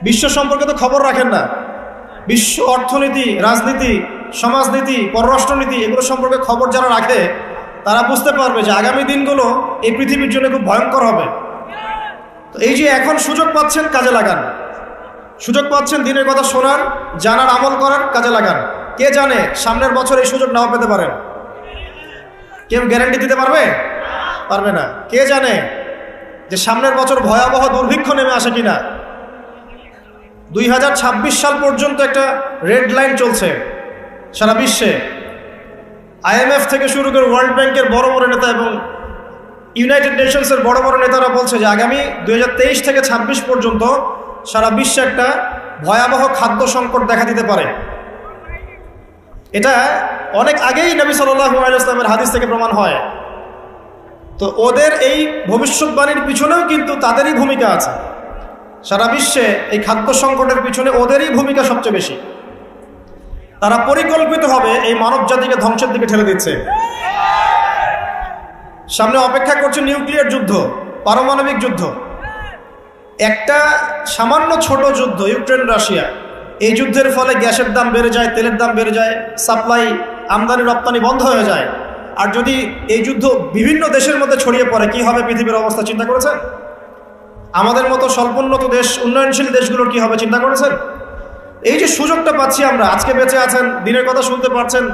বিশ্ব সম্পর্কে তো খবর রাখেন না। বিশ্ব অর্থনীতি, রাজনীতি, সমাজনীতি, পররাষ্ট্রনীতি এগুলো সম্পর্কে খবর যারা রাখে তারা বুঝতে পারবে যে আগামী দিনগুলো এই পৃথিবীর জন্য খুব ভয়ঙ্কর হবে। তো এই যে এখন সুযোগ পাচ্ছেন, কাজে লাগান। সুযোগ পাচ্ছেন দিনের কথা শোনার, জানার, আমল করার, কাজে লাগান। কে জানে সামনের বছর এই সুযোগ নাও পেতে পারেন। কেউ গ্যারান্টি দিতে পারবে? পারবে না। কে জানে যে সামনের বছর ভয়াবহ দুর্ভিক্ষ নেমে আসে কিনা। 2026 সাল পর্যন্ত একটা রেড লাইন চলছে সারা বিশ্বে। IMF থেকে শুরু করে ওয়ার্ল্ড ব্যাংকের বড় বড় নেতা এবং ইউনাইটেড নেশনসের বড় বড় নেতারা বলছে যে আগামী 2023 থেকে 26 পর্যন্ত সারা বিশ্বে একটা ভয়াবহ খাদ্য সংকট দেখা দিতে পারে। এটা অনেক আগেই নবী সাল্লাল্লাহু আলাইহি ওয়াসাল্লামের হাদিস থেকে প্রমাণ হয়। তো ওদের এই ভবিষ্যৎবাণীর পিছনেও কিন্তু তাদেরই ভূমিকা আছে। সারা বিশ্বে এই খাদ্য সংকটের পিছনে ওদেরই ভূমিকা সবচেয়ে বেশি। তারা পরিকল্পিতভাবে এই মানব জাতিকে ধ্বংসের দিকে ঠেলে দিচ্ছে। সামনে অপেক্ষা করছে নিউক্লিয়ার যুদ্ধ, পারমাণবিক যুদ্ধ। একটা সামান্য ছোট যুদ্ধ ইউক্রেন রাশিয়া, এই যুদ্ধের ফলে গ্যাসের দাম বেড়ে যায়, তেলের দাম বেড়ে যায়, সাপ্লাই আমদানি রপ্তানি বন্ধ হয়ে যায়। আর যদি এই যুদ্ধ বিভিন্ন দেশের মধ্যে ছড়িয়ে পড়ে কি হবে পৃথিবীর অবস্থা চিন্তা করেছেন? আমাদের মতো স্বল্পোন্নত দেশ, উন্নয়নশীল দেশগুলোর কি হবে চিন্তা করেছেন? এই যে সুযোগটা পাচ্ছি আমরা, আজকে বেঁচে আছেন, দিনের কথা শুনতে পারছেন,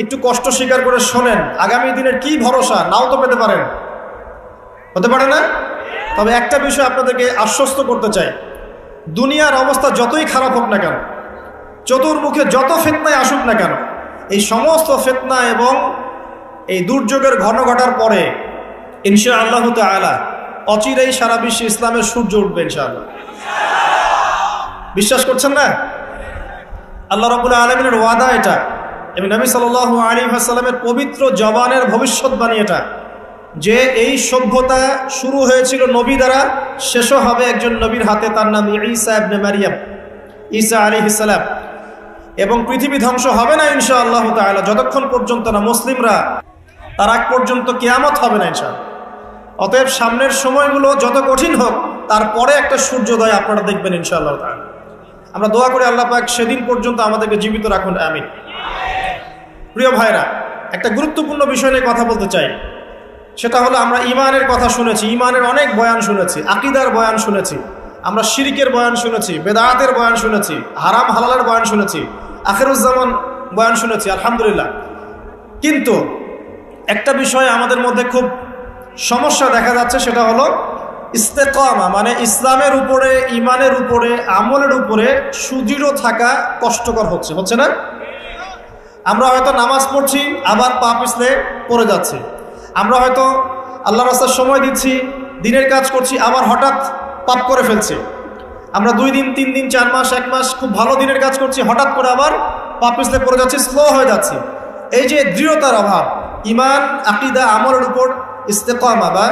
একটু কষ্ট স্বীকার করে শোনেন। আগামী দিনের কি ভরসা, নাও তো পেতে পারেন, হতে পারে না? তবে একটা বিষয় আপনাদেরকে আশ্বস্ত করতে চাই, দুনিয়ার অবস্থা যতই খারাপ হোক না কেন, চতুর্মুখে যত ফিতনায় আসুক না কেন, এই সমস্ত ফিতনা এবং এই দুর্যোগের ঘটার পরে ইনশাআল্লাহ তাআলা অচিরেই সারা বিশ্বে ইসলামের সূর্য উঠবে ইনশাআল্লাহ। বিশ্বাস করছেন না? আল্লাহ রাব্বুল আলামিনের ওয়াদা এটা, এবং নবী সাল্লাল্লাহু আলাইহি ওয়াসাল্লামের পবিত্র জবানের ভবিষ্যৎবাণী এটা, যে এই সভ্যতা শুরু হয়েছিল নবী দ্বারা, শেষও হবে একজন নবীর হাতে, তার নাম ঈসা ইবনে মারিয়াম, ঈসা আলাইহিস সালাম। এবং পৃথিবী ধ্বংস হবে না ইনশাআল্লাহ তাআলা যতক্ষণ পর্যন্ত না মুসলিমরা, তার আগ পর্যন্ত কিয়ামত হবে না ইনশাআল্লাহ। অতএব সামনের সময়গুলো যত কঠিন হোক, তারপরে একটা সূর্যোদয় আপনারা দেখবেন ইনশাআল্লাহ তাআলা। আমরা দোয়া করি আল্লাহ পাক সেদিন পর্যন্ত আমাদেরকে জীবিত রাখুন, আমিন। প্রিয় ভাইরা, একটা গুরুত্বপূর্ণ বিষয় নিয়ে কথা বলতে চাই। সেটা হলো, আমরা ইমানের কথা শুনেছি, ইমানের অনেক বয়ান শুনেছি, আকীদার বয়ান শুনেছি, আমরা শিরকের বয়ান শুনেছি, বেদাতের বয়ান শুনেছি, হারাম হালালের বয়ান শুনেছি, আখিরুজ্জামান বয়ান শুনেছি, আলহামদুলিল্লাহ। কিন্তু একটা বিষয় আমাদের মধ্যে খুব সমস্যা দেখা যাচ্ছে, সেটা হলো ইস্তেকামা, মানে ইসলামের উপরে, ইমানের উপরে, আমলের উপরে সুদৃঢ় থাকা কষ্টকর হচ্ছে না? আমরা হয়তো নামাজ পড়ছি, আবার পা পিছলে পড়ে যাচ্ছি। আমরা হয়তো আল্লাহর রাস্তায় সময় দিচ্ছি, দিনের কাজ করছি, আবার হঠাৎ পাপ করে ফেলছি। আমরা 2 দিন, 3 দিন, 4 মাস, 1 মাস খুব ভালো দিনের কাজ করছি, হঠাৎ করে আবার পা পিছলে পড়ে যাচ্ছি, স্লো হয়ে যাচ্ছি। এই যে দৃঢ়তার অভাব, ইমান, আকীদা, আমলের উপর ইস্তেকামা বা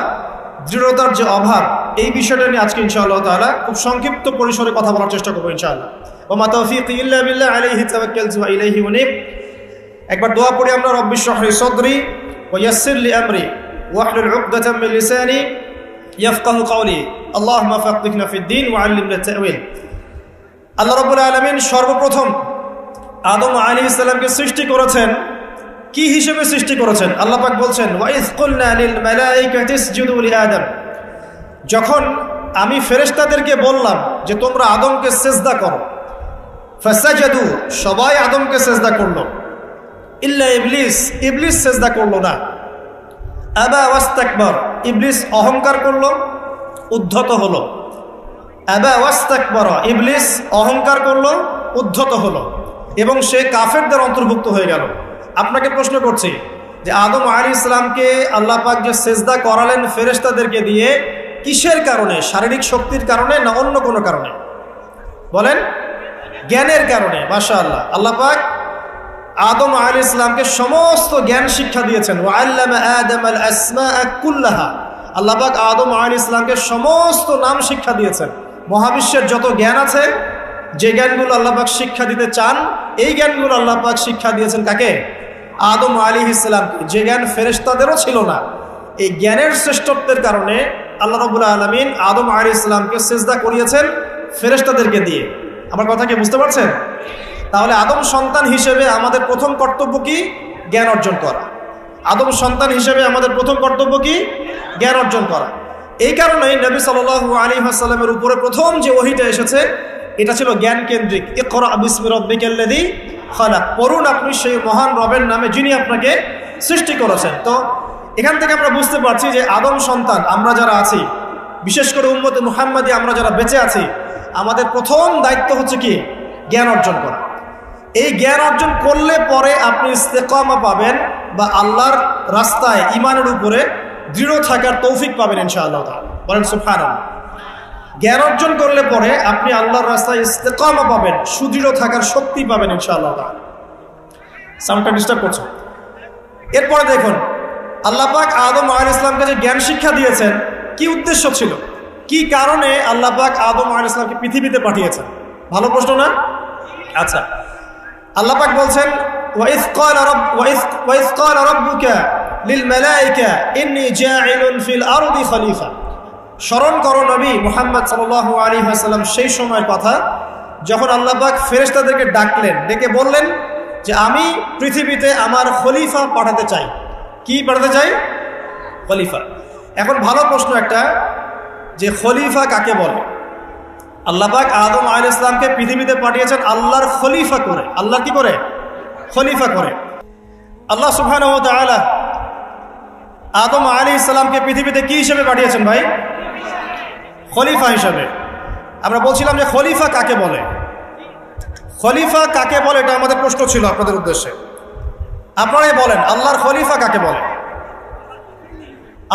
দৃঢ়তার যে অভাব, এই বিষয়টা নিয়ে আজকে ইনশাআল্লাহ তাআলা খুব সংক্ষিপ্ত পরিসরে কথা বলার চেষ্টা করবো ইনশাআল্লাহ। ওয়া মা তাওফীকি ইল্লা বিল্লাহ, আলাইহি তাওয়াক্কালতু ওয়া ইলাইহি উনীব। একবার দোয়া পড়ি আমরা, রব্বি ইশরাহ লি সাদরি ওয়া ইয়াসসির লি আমরি ওয়াহলুল উকদাতাম মিন লিসানি ইয়াফকাহু কওলি আল্লাহুম্মা ফাক্কিহনা ফিদ-দীন ওয়া আল্লিমনা তা'ওয়িল। আল্লাহ রাব্বুল আলামিন সর্বপ্রথম আদম আলাইহিস সালামকে সৃষ্টি করেছেন। কি হিসেবে সৃষ্টি করেছেন? আল্লাহ পাক বলছেন, ওয়া ইয কুলনা লিল মালাইকাতি ইসজুদু লি আদম, যখন আমি ফেরেশতাদেরকে বললাম যে তোমরা আদমকে সিজদা করো, ফাসাজাদু, সবাই আদমকে সিজদা করলো, ইল্লা ইবলিস, ইবলিস সিজদা করলো না। আবা ওয়াস্তাকবার, ইবলিস অহংকার করলো, উদ্ধত হলো। আবা ওয়াস্তাকবার, ইবলিস অহংকার করলো, উদ্ধত হলো, এবং সে কাফেরদের অন্তর্ভুক্ত হয়ে গেল। আপনাকে প্রশ্ন করছি যে আদম আলাইহিস সালামকে আল্লাহ পাক যে সিজদা করালেন ফেরেশতাদেরকে দিয়ে, কিসের কারণে? শারীরিক শক্তির কারণে না অন্য কোনো কারণে? বলেন। জ্ঞানের কারণে। মাশাআল্লাহ, আল্লাহ পাক আদম আলাইহিস সালামকে সমস্ত জ্ঞান শিক্ষা দিয়েছেন। ওয়া আল্লামা আদামাল আসমাআ কুল্লাহা, আল্লাহ পাক আদম আলাইহিস সালামকে সমস্ত নাম শিক্ষা দিয়েছেন। মহাবিশ্বের যত জ্ঞান আছে, যে জ্ঞানগুলো আল্লাহ পাক শিক্ষা দিতে চান, এই জ্ঞানগুলো আল্লাহ পাক শিক্ষা দিয়েছেন কাকে? আদম আলাইহিস সালামকে, যে জ্ঞান ফেরেশতাদেরও ছিল না। এই জ্ঞানের শ্রেষ্ঠত্বের কারণে আল্লাহ রাব্বুল আলামিন আদম আলাইহিস সালামকে সিজদা করিয়েছেন, ফেরেশতাদেরকে দিয়ে। আমার কথা কি বুঝতে পারছেন? তাহলে আদম সন্তান হিসেবে আমাদের প্রথম কর্তব্য কি? জ্ঞান অর্জন করা। আদম সন্তান হিসেবে আমাদের প্রথম কর্তব্য কি? জ্ঞান অর্জন করা। এই কারণেই নবী সাল্লাল্লাহু আলাইহি ওয়াসাল্লামের উপরে প্রথম যে ওহীটা এসেছে এটা ছিল জ্ঞান কেন্দ্রিক। ইকরা বিসমি রাব্বিকাল্লাযী খালাক, পড়ুন আপনি সেই মহান রবের নামে যিনি আপনাকে সৃষ্টি করেছেন। তো এখান থেকে আমরা বুঝতে পারছি যে আদম সন্তান আমরা যারা আছি, বিশেষ করে উম্মতে মুহাম্মাদি আমরা যারা বেঁচে আছি, আমাদের প্রথম দায়িত্ব হচ্ছে কি? জ্ঞান অর্জন করা। এই জ্ঞান অর্জন করলে পরে আপনি ইস্তেকামা পাবেন বা আল্লাহর রাস্তায় ঈমানের উপরে দৃঢ় থাকার তৌফিক পাবেন ইনশাআল্লাহ তাআলা। বলেন সুবহানাল্লাহ। জ্ঞান অর্জন করলে পরে আপনি আল্লাহর রাস্তায় ইস্তেকামা পাবেন, সুদৃঢ় থাকার শক্তি পাবেন ইনশাআল্লাহ তাআলা। সাউন্ডটা ডিস্টার্ব করছে। এরপরে দেখুন, আল্লাহ পাক আদম আলাইহিস সালামকে যে জ্ঞান শিক্ষা দিয়েছেন, কি উদ্দেশ্য ছিল, কি কারণে আল্লাহ পাক আদম আলাইহিস সালামকে পৃথিবীতে পাঠিয়েছেন? ভালো প্রশ্ন না? আচ্ছা, আল্লাহ পাক বলছেন ওয়াইজ ক্বালা রাব্বুকা লিল মালায়েকা ইন্নী জাইলুন ফিল আরদি খলিফা। স্মরণ করো নবী মুহাম্মদ সাল্লাল্লাহু আলাইহি ওয়াসাল্লাম সেই সময়ের কথা যখন আল্লাহ পাক ফেরেশতাদেরকে ডাকলেন, ডেকে বললেন যে আমি পৃথিবীতে আমার খলিফা পাঠাতে চাই। কি পাঠাতে চাই? খলিফা। এখন ভালো প্রশ্ন একটা, যে খলিফা কাকে বলে? আল্লাহ পাক আদম আলাইহিস সালামকে পৃথিবীতে পাঠিয়েছেন আল্লাহর খলিফা করে। আল্লাহ কি করে? খলিফা করে। আল্লাহ সুবহানাহু ওয়া তাআলা আদম আলাইহিস সালামকে পৃথিবীতে কি হিসেবে পাঠিয়েছেন ভাই? খলিফা হিসেবে। আমরা বলছিলাম যে খলিফা কাকে বলে? খলিফা কাকে বলে এটা আমাদের প্রশ্ন ছিল আপনাদের উদ্দেশ্যে। আপনারাই বলেন, আল্লাহর খলিফা কাকে বলে?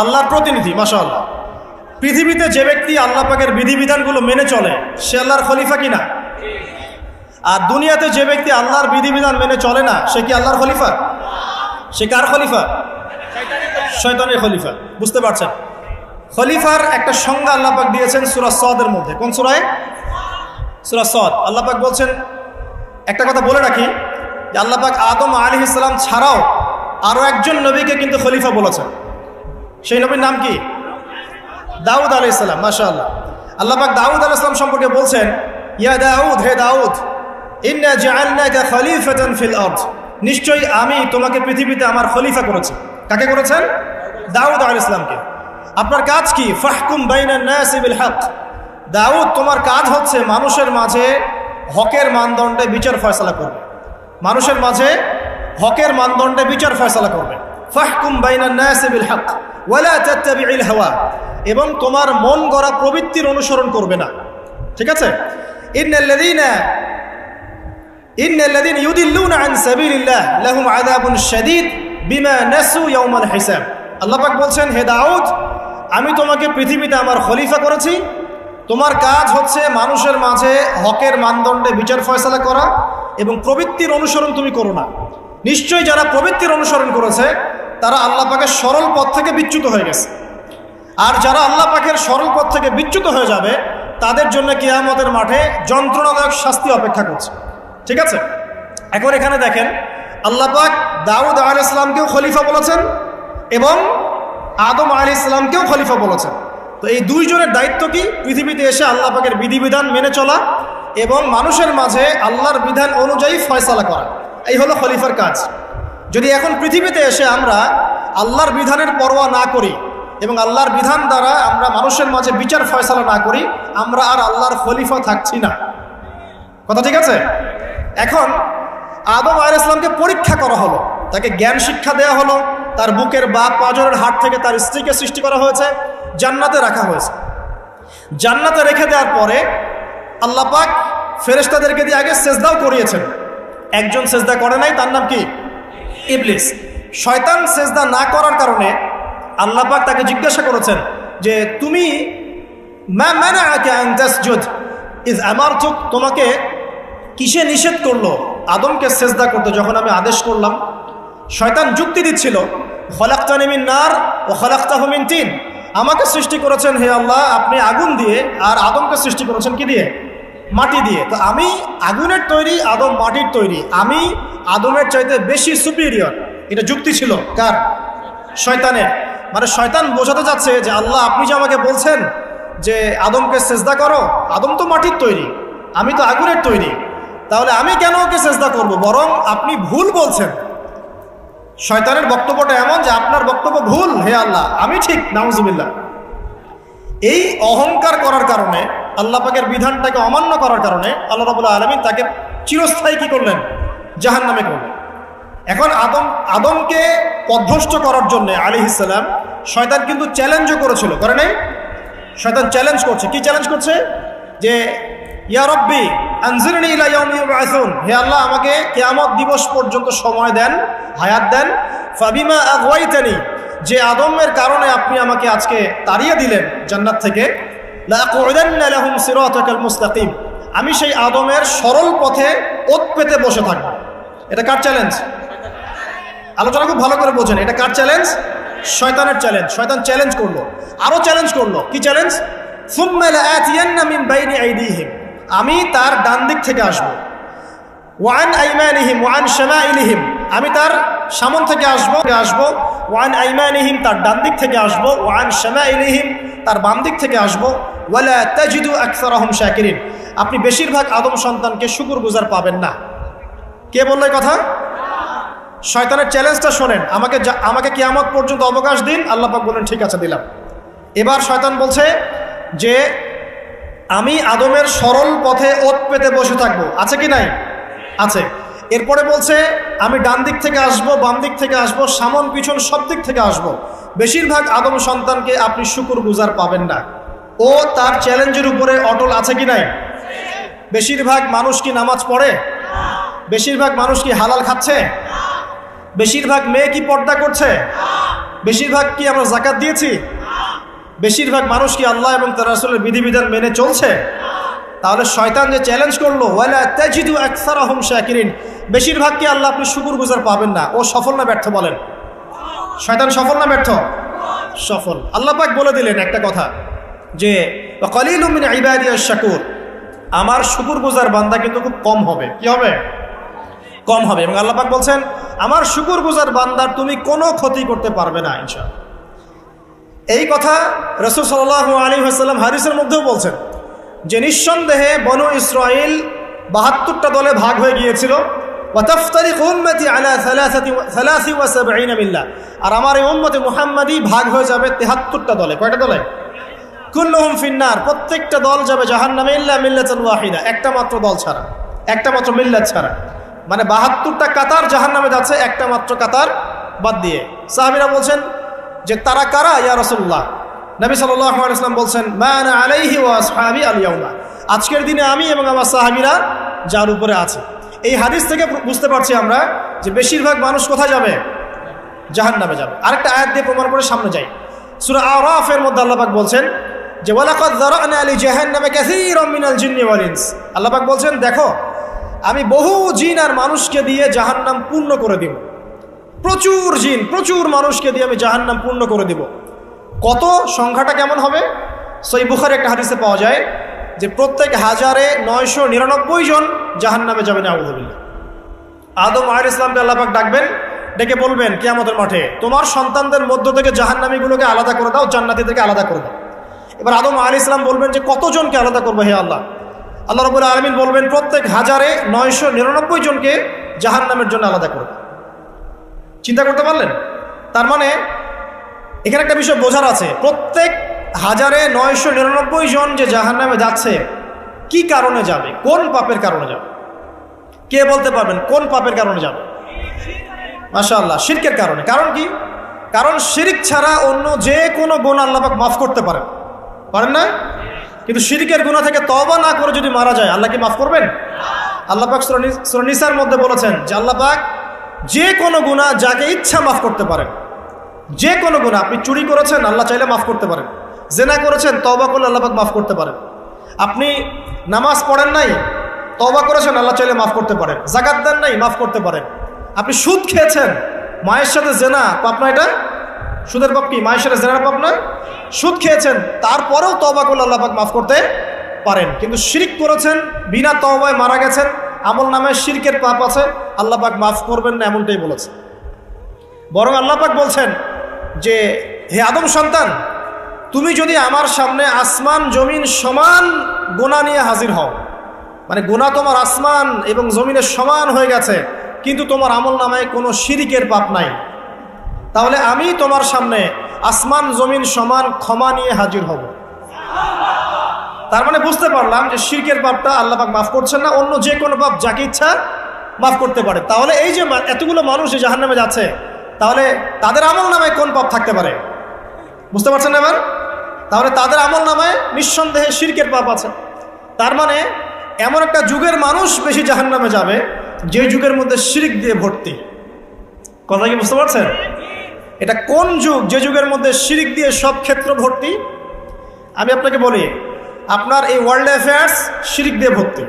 আল্লাহর প্রতিনিধি। মাশাআল্লাহ। পৃথিবীতে যে ব্যক্তি আল্লাহ পাকের বিধিবিধানগুলো মেনে চলে সে আল্লাহর খলিফা কিনা? আর দুনিয়াতে যে ব্যক্তি আল্লাহর বিধিবিধান মেনে চলে না সে কি আল্লাহর খলিফা? সে কার খলিফা? শয়তানের খলিফা। বুঝতে পারছেন? খলিফার একটা সংজ্ঞা আল্লাহ পাক দিয়েছেন সূরা সদের মধ্যে। কোন সূরায়? সূরা সদ। আল্লাহ পাক বলছেন, একটা কথা বলে রাখি যে আল্লাহ পাক আদম আলাইহিস সালাম ছাড়াও আরো একজন নবীকে কিন্তু খলিফা বলেছেন। সেই নবীর নাম কি? দাউদ আলাইহিস সালাম। মাশাআল্লাহ। আল্লাহ পাক দাউদ আলাইহিস সালাম সম্পর্কে বলছেন, ইয়া দাউদ, হে দাউদ, ইন্না জাআলনাকা খলিফাতান ফিল আরদ, নিশ্চয়ই আমি তোমাকে পৃথিবীতে আমার খলিফা করেছি। কাকে করেছেন? দাউদ আলাইহিস সালামকে। আপনার কাজ কি? ফাহকুম বাইনান নাসি বিল হক, দাউদ তোমার কাজ হচ্ছে মানুষের মাঝে হকের মানদণ্ডে বিচার ফয়সালা করবে। মানুষের মাঝে হকের মানদণ্ডে বিচার ফয়সালা করবে। ফাহকুম বাইনান নাসি বিল হক ওয়ালা তাত্তাবিউল হাওয়া, এবং তোমার মন গড়া প্রবৃত্তির অনুসরণ করবে না। ঠিক আছে? ইন্নাল্লাযীনা ইউদিল্লুনা আন সাবিলিল্লাহ লাহুম আযাবুন শাদীদ বিমা নাসু ইয়াউমাল হিসাব। আল্লাহ পাক বলছেন, হে দাউদ, আমি তোমাকে পৃথিবীতে আমার খলিফা করেছি, তোমার কাজ হচ্ছে মানুষের মাঝে হকের মানদণ্ডে বিচার ফয়সালা করা এবং প্রবৃত্তির অনুসরণ তুমি করো না। নিশ্চয়ই যারা প্রবৃত্তির অনুসরণ করেছে তারা আল্লাহ পাকের সরল পথ থেকে বিচ্যুত হয়ে গেছে। আর যারা আল্লাহ পাকের সরল পথ থেকে বিচ্যুত হয়ে যাবে তাদের জন্য কিয়ামতের মাঠে যন্ত্রণাদায়ক শাস্তি অপেক্ষা করছে। ঠিক আছে? এখন এখানে দেখেন, আল্লাহ পাক দাউদ আলাইহিস সালামকেও খলিফা বলেছেন এবং আদম আলাইহিস সালামকেও খলিফা বলেছেন। তো এই দুইজনের দায়িত্ব কি? পৃথিবীতে এসে আল্লাহ পাকের বিধিবিধান মেনে চলা এবং মানুষের মাঝে আল্লাহর বিধান অনুযায়ী ফয়সালা করা। এই হলো খলিফার কাজ। যদি এখন পৃথিবীতে এসে আমরা আল্লাহর বিধানের পরোয়া না করি এবং আল্লাহর বিধান দ্বারা আমরা মানুষের মাঝে বিচার ফয়সালা না করি, আমরা আর আল্লাহর খলিফা থাকছি না। কথা ঠিক আছে? এখন আদম আলাইহিস সালামকে পরীক্ষা করা হলো, তাকে জ্ঞান শিক্ষা দেওয়া হলো, তার বুকের বাপ পাঁজরের হাট থেকে তার স্ত্রীকে সৃষ্টি করা হয়েছে, জান্নাতে রাখা হয়েছে। জান্নাতে রেখে দেওয়ার পরে আল্লাহ পাক ফেরেশতাদেরকে দিয়ে আগে সেজদাও করিয়েছেন। একজন সেজদা করে নাই, তার নাম কি? ইবলিস। শয়তান সেজদা না করার কারণে আল্লাহ পাক তাকে জিজ্ঞাসা করেছেন যে তুমি মা মানাআকা আন তাসজুদ ইয আমারতুক, তোমাকে কিসে নিষেধ করলো আদমকে সেজদা করতে যখন আমি আদেশ করলাম? শয়তান যুক্তি দিচ্ছিল, খলাকতানি মিন নার ওয়া খলাকতাহু মিন তিন, আমাকে সৃষ্টি করেছেন হে আল্লাহ আপনি আগুন দিয়ে, আর আদমকে সৃষ্টি করেছেন কি দিয়ে? মাটি দিয়ে। তো আমি আগুনের তৈরি, আদম মাটির তৈরি, আমি আদমের চাইতে বেশি সুপিরিয়র। এটা যুক্তি ছিল কার? শয়তানের। মানে শয়তান বোঝাতে যাচ্ছে যে আল্লাহ আপনি যে আমাকে বলছেন যে আদমকে সেজদা করো, আদম তো মাটির তৈরি, আমি তো আগুনের তৈরি, তাহলে আমি কেন ওকে সেজদা করব? বরং আপনি ভুল বলছেন। শয়তানের বক্তব্যটা এমন যে আপনার বক্তব্য ভুল, হে আল্লাহ আমি ঠিক, নাউজুবিল্লাহ। এই অহংকার করার কারণে, আল্লাহ পাকের বিধানটাকে অমান্য করার কারণে আল্লাহ রাব্বুল আলামিন তাকে চিরস্থায়ী কি করলেন? জাহান্নামে করলেন। এখন আদমকে পথভ্রষ্ট করার জন্য আলাইহিস সালাম শয়তান কিন্তু চ্যালেঞ্জও করেছিল, করে নাই? শয়তান চ্যালেঞ্জ করছে। কি চ্যালেঞ্জ করছে? যে ইয়া রব্বি আনজিরনি ইলা ইয়াউমি ইউবআসুন, হে আল্লাহ আমাকে কিয়ামত দিবস পর্যন্ত সময় দেন, হায়াত দেন। ফাবিমা আগওয়াইতানি, যে আদমের কারণে আপনি আমাকে আজকে তাড়িয়ে দিলেন জান্নাত থেকে, লাআকুদান্না লাহুম সিরাতাকাল মুস্তাকিম, আমি সেই আদমের সরল পথে ওত পেতে বসে থাকব। এটা কার চ্যালেঞ্জ? আলোচনা খুব ভালো করে বোঝেন, এটা কার চ্যালেঞ্জ? শয়তানের চ্যালেঞ্জ। শয়তান চ্যালেঞ্জ করলো, আরো চ্যালেঞ্জ করলো। কি চ্যালেঞ্জ? সুম্মা লাআতিয়ান্না মিন বাইনি আইদিহিম, আমি তার ডান দিক থেকে আসবো, ওয়ান আইমানিহিম ওয়ান শামাইলিহিম, আমি তার সামন থেকে আসবো, ওয়ান আইমানিহিম, তার ডান দিক থেকে আসবো, ওয়ান শামাইলিহিম, তার বাম দিক থেকে আসবো, ওয়ালা তাজিদু আকসারাহুম শাকিরিন, আপনি বেশিরভাগ আদম সন্তানকে শুকরগুজার পাবেন না। কে বললো এই কথা? শয়তানের চ্যালেঞ্জটা শোনেন, আমাকে কিয়ামত পর্যন্ত অবকাশ দিন। আল্লাহ পাক বলেন ঠিক আছে দিলাম। এবার শয়তান বলছে যে আমি আদমের সরল পথে ওত পেতে বসে থাকবো, আছে কি নাই? আছে। এরপরে বলছে আমি ডান দিক থেকে আসবো, বাম দিক থেকে আসবো, সামন পিছন সব দিক থেকে আসবো, বেশিরভাগ আদম সন্তানকে আপনি শুকরগুজার পাবেন না। ও তার চ্যালেঞ্জের উপরে অটল আছে কি নাই? বেশিরভাগ মানুষ কি নামাজ পড়ে? বেশিরভাগ মানুষ কি হালাল খাচ্ছে? বেশিরভাগ মেয়ে কি পর্দা করছে? বেশিরভাগ কি আমরা যাকাত দিয়েছি? বেশিরভাগ মানুষ কি আল্লাহ এবং তার রাসূলের বিধিবিধান মেনে চলছে? তাহলে শয়তান যে চ্যালেঞ্জ করলো, ওয়ালা তাজিদু আকসারাহুম শাকিরিন, বেশিরভাগ কি আল্লাহ আপনি শুকরগুজার পাবেন না, ও সফল না ব্যর্থ? বলেন, শয়তান সফল না ব্যর্থ? সফল। আল্লাহ পাক বলে দিলেন একটা কথা যে কালিলুম মিন ইবাদিয়াশ শাকুর, আমার শুকরগুজার বান্দা কিন্তু খুব কম হবে। কি হবে? কম হবে। এবং আল্লাহ পাক বলছেন আমার শুকরগুজার বান্দার তুমি কোনো ক্ষতি করতে পারবে না ইনশাআল্লাহ। এই কথা রাসূল সাল্লাল্লাহু আলাইহি ওয়াসাল্লাম হাদিসের মধ্যেও বলছেন যে নিঃসন্দেহে বনু ইসরাইল ৭২টা দলে ভাগ হয়ে গিয়েছিল। ওয়াতাফতারিকু উম্মতি আলা 73 মিল্লাহ, আর আমার এই উম্মতে মুহাম্মাদি ভাগ হয়ে যাবে 73টা দলে। কয়টা দলে? কুল্লুহুম ফিন্নার, প্রত্যেকটা দল যাবে জাহান্নামে, ইল্লা মিল্লাতান ওয়াহিদা, একটা মাত্র দল ছাড়া, একটা মাত্র মিল্লাত ছাড়া। মানে ৭২টা কাতার জাহান্নামে যাচ্ছে, একটা মাত্র কাতার বাদ দিয়ে। সাহাবীরা বলছেন যে তারা কারা ইয়া রাসূলুল্লাহ? নবী সাল্লাল্লাহু আলাইহি ওয়াসাল্লাম বলছেন মা আনা আলাইহি ওয়া আসহাবি আল ইয়াউমা, আজকের দিনে আমি এবং আমার সাহাবীরা যার উপরে আছে। এই হাদিস থেকে বুঝতে পারছি আমরা যে বেশিরভাগ মানুষ কোথায় যাবে? জাহান্নামে যাবে। আরেকটা আয়াত দিয়ে প্রমাণ করে সামনে যাই। সূরা আরাফের মধ্যে আল্লাহ পাক বলছেন যে ওয়ালাকাদ যারানা লি জাহান্নামে কাসীরাম মিনাল জিন্নি ওয়াল ইনস, আল্লাহ পাক বলছেন দেখো আমি বহু জিন আর মানুষকে দিয়ে জাহান্নাম পূর্ণ করে দিব। প্রচুর জিন, প্রচুর মানুষকে দিয়ে আমি জাহান্নাম পূর্ণ করে দিব। কত? সংখ্যাটা কেমন হবে? সহিহ বুখারী একটা হাদিসে পাওয়া যায় যে প্রত্যেক 1999 জন জাহান্নামে যাবে, নাউযুবিল্লাহ। আদম আলাইহিস সালামকে আল্লাহ পাক ডাকবেন, ডেকে বলবেন কিয়ামতের মাঠে তোমার সন্তানদের মধ্য থেকে জাহান্নামীগুলোকে আলাদা করে দাও, জান্নাতীদেরকে আলাদা করে দাও। এবার আদম আলাইহিস সালাম বলবেন যে কতজনকে আলাদা করবো হে আল্লাহ? আল্লাহ রাব্বুল আলামিন বলবেন প্রত্যেক 1999 জনকে জাহান্নামের জন্য আলাদা করবে। চিন্তা করতে পারলেন? তার মানে এখানে একটা বিষয় বোঝার আছে, প্রত্যেক 1999 জন যে জাহান্নামে যাচ্ছে কি কারণে যাবে? কোন পাপের কারণে যাবে? কে বলতে পারবেন কোন পাপের কারণে যাবে? মাশাআল্লাহ, শিরকের কারণে। কারণ কি? কারণ শিরক ছাড়া অন্য যে কোনো গুনাহ আল্লাহ পাক মাফ করতে পারেন না? কিন্তু শিরকের গুনাহ থেকে তওবা না করে যদি মারা যায় আল্লাহ কি মাফ করবেন? আল্লাহ পাক সূরা নিসার মধ্যে বলেছেন যে আল্লাহ পাক যে কোনো গুনাহ যাকে ইচ্ছা মাফ করতে পারেন। যে কোনো গুনাহ, আপনি চুরি করেছেন আল্লাহ চাইলে মাফ করতে পারেন, জেনা করেছেন তওবা করলে আল্লাহ পাক মাফ করতে পারেন, আপনি নামাজ পড়েন নাই তওবা করেছেন আল্লাহ চাইলে মাফ করতে পারেন, যাকাত দেন নাই মাফ করতে পারেন, আপনি সুদ খেয়েছেন, মায়ের সাথে জেনা পাপ না? এটা সুদের পাপ কি? মায়ের সাথে জেনার পাপ না? সুদ খেয়েছেন, তারপরেও তওবা করলে আল্লাহ পাক মাফ করতে পারেন। কিন্তু শিরক করেছেন, বিনা তওবায় মারা গেছেন, আমল নামে শিরকের পাপ আছে, আল্লাহ পাক মাফ করবেন না, এমনটাই বলেছে। বরং আল্লাহ পাক বলছেন যে হে আদম সন্তান তুমি যদি আমার সামনে আসমান জমিন সমান গোনা নিয়ে হাজির হও, মানে গোনা তোমার আসমান এবং জমিনের সমান হয়ে গেছে, কিন্তু তোমার আমল নামায় কোনো শিরিকের পাপ নাই, তাহলে আমি তোমার সামনে আসমান জমিন সমান ক্ষমা নিয়ে হাজির হব। তার মানে বুঝতে পারলাম যে শিরকের পাপটা আল্লাহ পাক মাফ করছেন না, অন্য যে কোনো পাপ যাকে ইচ্ছা মাফ করতে পারে। তাহলে এই যে এতগুলো মানুষ যে জাহান্নামে যাচ্ছে, তাহলে তাদের আমল নামায় কোন পাপ থাকতে পারে? বুঝতে পারছেন এবার? তাহলে তাদের আমল নামায় নিঃসন্দেহে শিরকের পাপ আছে। তার মানে এমন একটা যুগের মানুষ বেশি জাহান্নামে যাবে যে যুগের মধ্যে শিরক দিয়ে ভর্তি। কথা কি বুঝতে পারছেন? এটা কোন যুগ যে যুগের মধ্যে শিরক দিয়ে সব ক্ষেত্র ভর্তি? আমি আপনাকে বলি, আপনার এই ওয়ার্ল্ড অ্যাফেয়ার্স শিরক দিয়ে ভর্তি,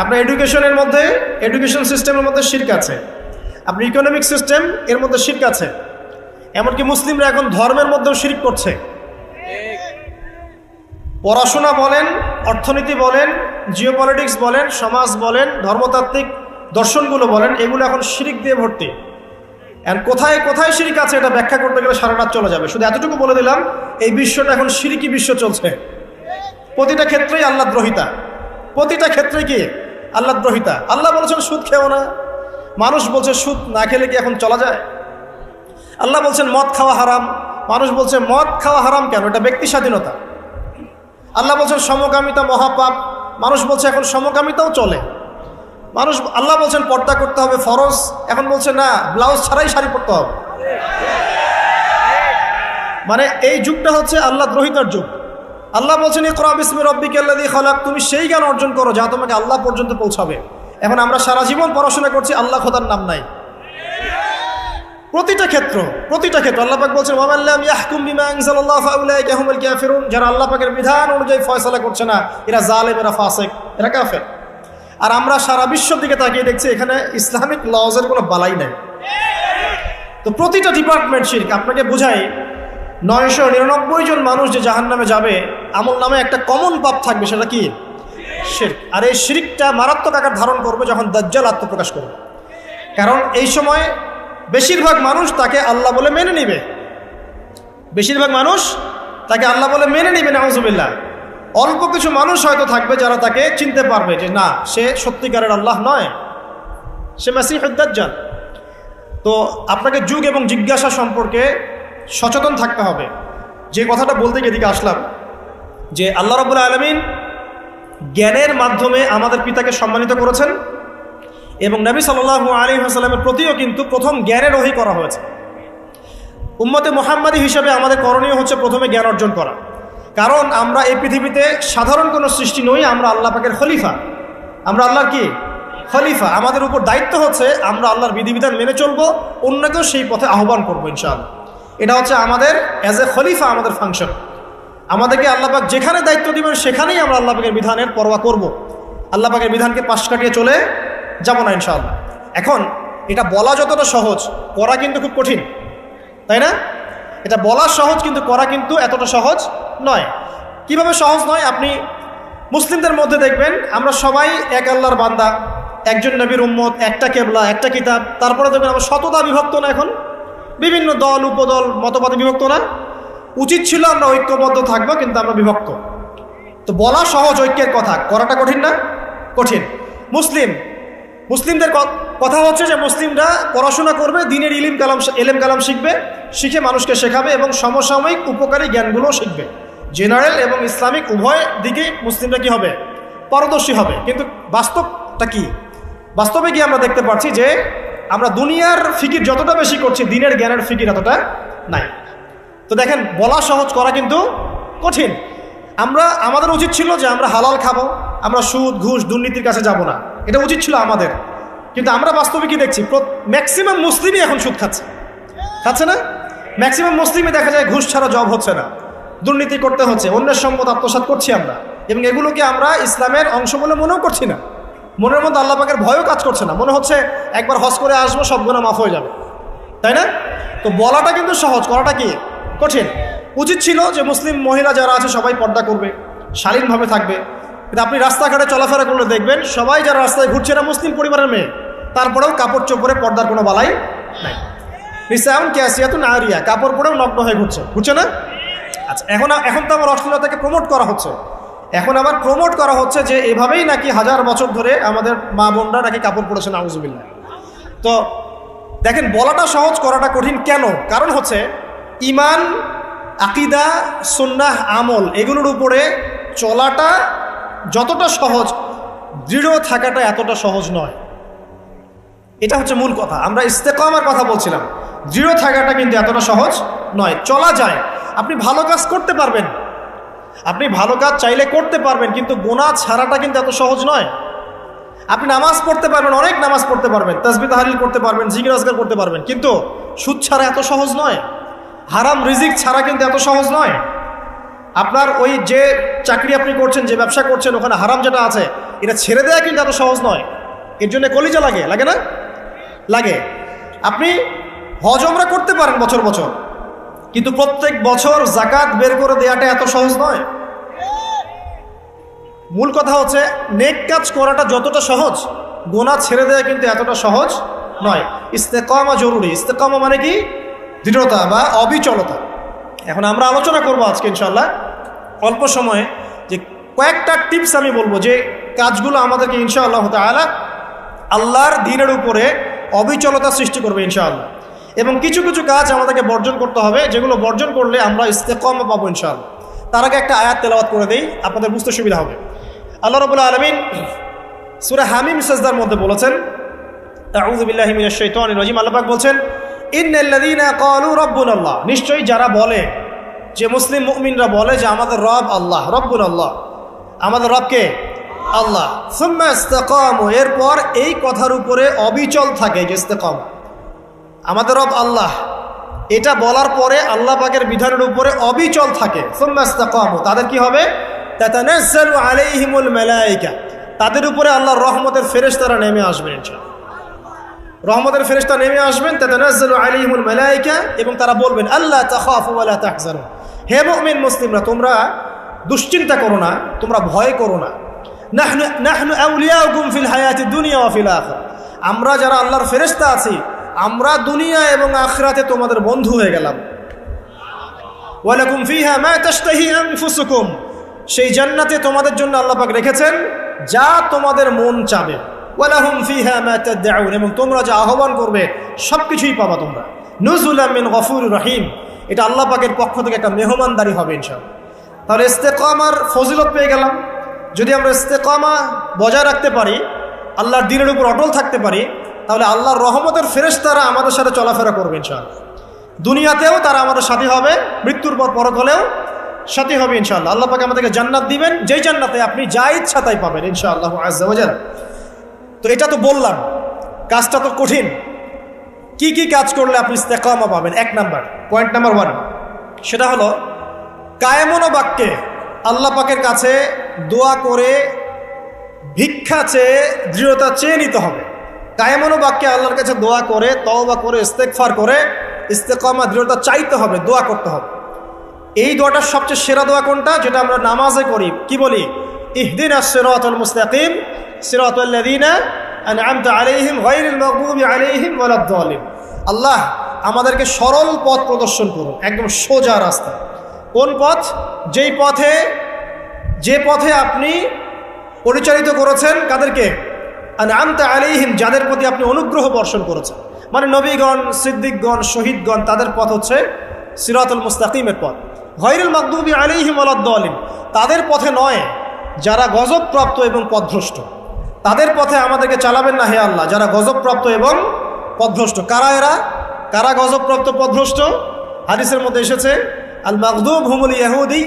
আপনার এডুকেশনের মধ্যে এডুকেশন সিস্টেমের মধ্যে শিরক আছে, আপনার ইকোনমিক সিস্টেম এর মধ্যে শিরক আছে, এমনকি মুসলিমরা এখন ধর্মের মধ্যেও শিরক করছে। পড়াশোনা বলেন, অর্থনীতি বলেন, জিওপলিটিক্স বলেন, সমাজ বলেন, ধর্মতাত্ত্বিক দর্শনগুলো বলেন, এগুলো এখন শিরক দিয়ে ভর্তি। আর কোথায় কোথায় শিরক আছে এটা ব্যাখ্যা করতে গেলে সারা রাত চলে যাবে। শুধু এতটুকু বলে দিলাম, এই বিশ্বটা এখন শিরকি বিশ্ব চলছে। প্রতিটা ক্ষেত্রেই আল্লাহ দ্রোহিতা, প্রতিটা ক্ষেত্রে কি আল্লাহ দ্রোহিতা। আল্লাহ বলেছেন সুদ খেও না, মানুষ বলছে সুদ না খেলে কি এখন চলা যায়? আল্লাহ বলছেন মদ খাওয়া হারাম, মানুষ বলছে মদ খাওয়া হারাম কেন, এটা ব্যক্তি স্বাধীনতা। আল্লাহ বলছেন সমকামিতা মহাপাপ, মানুষ বলছে এখন সমকামিতাও চলে। আল্লাহ বলছেন পর্দা করতে হবে ফরজ, এখন বলছে না ব্লাউজ ছাড়াই শাড়ি পরতে হবে। মানে এই যুগটা হচ্ছে আল্লাহ দ্রোহিতার যুগ। আল্লাহ বলছেন ইকরা বিসমি রাব্বিকাল্লাযী খালাক, তুমি সেই জ্ঞান অর্জন করো যা তোমাকে আল্লাহ পর্যন্ত পৌঁছাবে। এখন আমরা সারা জীবন পড়াশোনা করছি, আল্লাহ খোদার নাম নাই। প্রতিটা ক্ষেত্র আল্লাহ পাক বলছেন ওয়া মান লাম ইয়াহকুম বিমা আনজালাল্লাহু ফাউলাইকা হুমুল কাফিরুন, যারা আল্লাহ পাকের বিধান অনুযায়ী ফয়সালা করছে না, এরা জালেম, এরা ফাসিক, এরা কাফের। আর আমরা সারা বিশ্বের দিকে তাকিয়ে দেখছি এখানে ইসলামিক লজের কোনো বালাই নাই। তো প্রতিটা ডিপার্টমেন্ট শিরক। আপনাকে বুঝাই, 999 জন মানুষ যে জাহান্নামে যাবে, আমল নামে একটা কমন পাপ থাকবে, সেটা কি? শিরক। আর এই শিরকটা মারাত্মক আকার ধারণ করবে যখন দাজ্জাল আত্মপ্রকাশ করবে। কারণ এই সময় বেশিরভাগ মানুষ তাকে আল্লাহ বলে মেনে নিবে, বেশিরভাগ মানুষ তাকে আল্লাহ বলে মেনে নিবে, নাউজুবিল্লাহ। অল্প কিছু মানুষ হয়তো থাকবে যারা তাকে চিনতে পারবে যে না, সে সত্যিকারের আল্লাহ নয়, সে মাসিহুদ দাজ্জাল। তো আপনাকে যুগ এবং জিজ্ঞাসা সম্পর্কে সচেতন থাকতে হবে। যে কথাটা বলতে গিয়ে এদিকে আসলাম, যে আল্লাহ রাব্বুল আলামিন জ্ঞানের মাধ্যমে আমাদের পিতাকে সম্মানিত করেছেন, এবং নবী সাল্লাল্লাহু আলাইহি ওয়াসাল্লামের প্রতিও কিন্তু প্রথম জ্ঞানের ওহী করা হয়েছে। উম্মতে মুহাম্মাদি হিসেবে আমাদের করণীয় হচ্ছে প্রথমে জ্ঞান অর্জন করা। কারণ আমরা এই পৃথিবীতে সাধারণ কোনো সৃষ্টি নই, আমরা আল্লাহ পাকের খলিফা। আমরা আল্লাহর কি খলিফা। আমাদের উপর দায়িত্ব হচ্ছে আমরা আল্লাহর বিধিবিধান মেনে চলবো, অন্যকেও সেই পথে আহ্বান করবো ইনশাআল্লাহ। এটা হচ্ছে আমাদের অ্যাজ এ খলিফা আমাদের ফাংশন। আমাদেরকে আল্লাহ পাক যেখানে দায়িত্ব দিবেন সেখানেই আমরা আল্লাহ পাকের বিধানের পরোয়া করব। আল্লাহ পাকের বিধানকে পাশ কাটিয়ে চলে যাব না ইনশাআল্লাহ। এখন এটা বলা যতটা সহজ, করা কিন্তু খুব কঠিন, তাই না? এটা বলা সহজ, কিন্তু করা কিন্তু এতটা সহজ নয়। কিভাবে সহজ নয়? আপনি মুসলিমদের মধ্যে দেখবেন আমরা সবাই এক আল্লাহর বান্দা, একজন নবীর উম্মত, একটা কেবলা, একটা কিতাব। তারপরে দেখবেন আমরা শততা বিভক্ত না, এখন বিভিন্ন দল উপদল মতবাদে বিভক্ত না। উচিত ছিল আমরা ঐক্যবদ্ধ থাকবো, কিন্তু আমরা বিভক্ত। তো বলা সহজ ঐক্যের কথা, করাটা কঠিন না? কঠিন। মুসলিমদের কথা হচ্ছে যে মুসলিমরা পড়াশোনা করবে, দিনের এলেম কালাম শিখবে, শিখে মানুষকে শেখাবে এবং সমসাময়িক উপকারী জ্ঞানগুলোও শিখবে। জেনারেল এবং ইসলামিক উভয় দিকে মুসলিমরা কি হবে? পারদর্শী হবে। কিন্তু বাস্তবটা কি? বাস্তবে কি আমরা দেখতে পাচ্ছি যে আমরা দুনিয়ার ফিকির যতটা বেশি করছি, দিনের জ্ঞানের ফিকির এতটা নাই। তো দেখেন, বলা সহজ, করা কিন্তু কঠিন। আমাদের উচিত ছিল যে আমরা হালাল খাবো, আমরা সুদ ঘুষ দুর্নীতির কাছে যাব না, এটা উচিত ছিল আমাদের। কিন্তু আমরা বাস্তবে কি দেখছি? ম্যাক্সিমাম মুসলিমই এখন সুদ খাচ্ছে না? ম্যাক্সিমাম মুসলিমই দেখা যায় ঘুষ ছাড়া জব হচ্ছে না, দুর্নীতি করতে হচ্ছে, অন্যের সম্পদ আত্মসাৎ করছি আমরা, এবং এগুলোকে আমরা ইসলামের অংশ বলে মনেও করছি না। মনের মধ্যে আল্লাহ পাকের ভয়ও কাজ করছে না, মনে হচ্ছে একবার হজ করে আসবো, সব গুনাহ মাফ হয়ে যাবে, তাই না? তো বলাটা কিন্তু সহজ, করাটা কি কঠিন। উচিত ছিল যে মুসলিম মহিলা যারা আছে সবাই পর্দা করবে, শালীনভাবে থাকবে। কিন্তু আপনি রাস্তাঘাটে চলাফেরা করলে দেখবেন সবাই যারা রাস্তায় ঘুরছে এরা মুসলিম পরিবারের মেয়ে, তারপরেও কাপড় চোপড়ে পর্দার কোনো বালাই নাই। নিসাউন কাসিয়াতুন আরিয়া, কাপড় পরেও নগ্ন হয়ে ঘুরছে না? আচ্ছা, এখন তো আমার অশ্লীলতাকে প্রমোট করা হচ্ছে, এখন আবার প্রমোট করা হচ্ছে যে এভাবেই নাকি হাজার বছর ধরে আমাদের মা বোনরা নাকি কাপড় পরেছে, নাউজুবিল্লাহ। তো দেখেন, বলাটা সহজ, করাটা কঠিন কেন? কারণ হচ্ছে ঈমান, আকীদা, সুন্নাহ, আমল এগুলোর উপরে চলাটা যতটা সহজ, দৃঢ় থাকাটা এতটা সহজ নয়। এটা হচ্ছে মূল কথা। আমরা ইস্তেকামার কথা বলছিলাম, দৃঢ় থাকাটা কিন্তু এতটা সহজ নয়। চলা যায়, আপনি ভালো কাজ করতে পারবেন, আপনি ভালো কাজ চাইলে করতে পারবেন, কিন্তু গুনাহ ছাড়াটা কিন্তু এত সহজ নয়। আপনি নামাজ পড়তে পারবেন, অনেক নামাজ পড়তে পারবেন, তাসবিহ তাহলিল করতে পারবেন, জিকির আজকার করতে পারবেন, কিন্তু সুদ ছাড়া এত সহজ নয়, হারাম রিজিক ছাড়া কিন্তু এত সহজ নয়। আপনার ওই যে চাকরি আপনি করছেন, যে ব্যবসা করছেন, ওখানে হারাম যেটা আছে এটা ছেড়ে দেওয়া কিন্তু এত সহজ নয়। এর জন্য কলিজা লাগে, লাগে না? লাগে। আপনি হজ ওমরা করতে পারেন বছর বছর, কিন্তু প্রত্যেক বছর যাকাত বের করে দেওয়াটা এত সহজ নয়। মূল কথা হচ্ছে নেক কাজ করাটা যতটা সহজ, গুনাহ ছেড়ে দেওয়া কিন্তু এতটা সহজ নয়। ইস্তেকামা জরুরি। ইস্তেকামা মানে কি? দৃঢ়তা বা অবিচলতা। এখন আমরা আলোচনা করব আজকে ইনশাআল্লাহ অল্প সময়ে, যে কয়েকটা টিপস আমি বলবো যে কাজগুলো আমাদেরকে ইনশাআল্লাহ তাআলা আল্লাহর দ্বীনের উপরে অবিচলতা সৃষ্টি করবে ইনশাআল্লাহ। এবং কিছু কিছু কাজ আমাদেরকে বর্জন করতে হবে, যেগুলো বর্জন করলে আমরা ইস্তেকামা পাবো ইনশাআল্লাহ। তার আগে একটা আয়াত তেলাওয়াত করে দেই, আপনাদের বুঝতে সুবিধা হবে। আল্লাহ রাব্বুল আলামিন সূরা হামিম সাজদার মধ্যে বলেছেন, আউযু বিল্লাহি মিনাশ শাইতানির রাজিম, আল্লাহ পাক বলছেন, ইন্নাল্লাযীনা ক্বালু রাব্বুনাল্লাহ, নিশ্চয়ই যারা বলে, যে মুসলিম মুমিনরা বলে যে আমাদের রব আল্লাহ, রব্বুনাল্লাহ, আমাদের রবকে আল্লাহ, সুম্মা ইসতাকামু, এরপর এই কথার উপরে অবিচল থাকে, যে ইস্তেকামা, আমাদের রব আল্লাহ, এটা বলার পরে আল্লাহ পাকের বিধানের উপরে অবিচল থাকে, সুম্মা ইসতাকামু, তাদের কি হবে? তাতানাজ্জালু আলাইহিমুল মালায়েকা, তাদের উপরে আল্লাহর রহমতের ফেরেশতারা নেমে আসবেন ইনশাআল্লাহ। রহমতের ফেরেশতা নেমে আসবেন, তাতানাজ্জালু আলাইহিমুল মালায়েকা, এবং তারা বলবেন, আল্লা তাখাফু ওয়া লা তাহজানু, হে মুমিন মুসলিমরা, তোমরা দুশ্চিন্তা করো না, তোমরা ভয় করো না। নাহনু আউলিয়াউকুম ফিল হায়াতিদ দুনিয়া ওয়া ফিল আখিরা, আমরা যারা আল্লাহর ফেরেশতা আছি, আমরা দুনিয়া এবং আখিরাতে তোমাদের বন্ধু হয়ে গেলাম। ওয়া লাকুম ফিহা মা তাশতাহি আনফুসুকুম, সেই জান্নাতে তোমাদের জন্য আল্লাহ পাক রেখেছেন যা তোমাদের মন চাবে। ওয়া লাহুম ফিহা মা তাদউন, এবং তোমরা যা আহ্বান করবে সবকিছুই পাবা তোমরা। নুজুলাম মিন গফুরির রহিম, এটা আল্লাহ পাকের পক্ষ থেকে একটা মেহমানদারি হবে ইনশাআল্লাহ। তাহলে ইস্তেকামার ফজিলত পেয়ে গেলাম। যদি আমরা ইস্তেকামা বজায় রাখতে পারি, আল্লাহর দ্বীনের উপর অটল থাকতে পারি, তাহলে আল্লাহর রহমতের ফেরেশতারা আমাদের সাথে চলাফেরা করবে ইনশাআল্লাহ। দুনিয়াতেও তারা আমাদের সাথী হবে, মৃত্যুর পর পরকালেও সাথী হবে ইনশাআল্লাহ। আল্লাহ পাক আমাদেরকে জান্নাত দিবেন, যেই জান্নাতে আপনি যা ইচ্ছা তাই পাবেন ইনশাআল্লাহ আযজা ওয়া জাল। তো এটা তো বললাম, কাজটা তো কঠিন। কি কি কাজ করলে আপনি ইস্তেকামা পাবেন? এক নাম্বার, পয়েন্ট নাম্বার 1, সেটা হলো কায়েমন বাক্যে আল্লাহ পাকের কাছে দোয়া করে, ভিক্ষা চেয়ে, দৃঢ়তা চেয়ে নিতে হবে। কায়েমন বাক্যে আল্লাহর কাছে দোয়া করে, তওবা করে, ইস্তেগফার করে ইস্তেকামা, দৃঢ়তা চাইতে হবে, দোয়া করতে হবে। এই দোয়াটার সবচেয়ে সেরা দোয়া কোনটা? যেটা আমরা নামাজে করি। কি বলি? ইহদিনাস সিরাতাল মুস্তাকিম সিরাতাল লাযীনা আন'আমতা আলাইহিম গায়রিল মাগদুবি আলাইহিম ওয়ালাদ দালিন। আল্লাহ আমাদেরকে সরল পথ প্রদর্শন করুন, একদম সোজা রাস্তা। কোন পথ? যে পথে আপনি পরিচালিত করেছেন কাদেরকে? আন'আমতা আলাইহিম, যাদের প্রতি আপনি অনুগ্রহ বর্ষণ করেছেন, মানে নবীগণ, সিদ্দিকগণ, শহীদগণ, তাদের পথ হচ্ছে সিরাতুল মুস্তাকিমের পথ। গায়রিল মাগদুবি আলাইহিম ওয়ালাদ দালিন, তাদের পথে নয় যারা গজবপ্রাপ্ত এবং পথভ্রষ্ট, তাদের পথে আমাদেরকে চালাবেন না হে আল্লাহ, যারা গজবপ্রাপ্ত এবং পথভ্রষ্ট। কারা এরা? কারা গজবপ্রাপ্ত পথভ্রষ্ট? হাদিসের মধ্যে এসেছে, আল মাগদুব হুমুল ইহুদি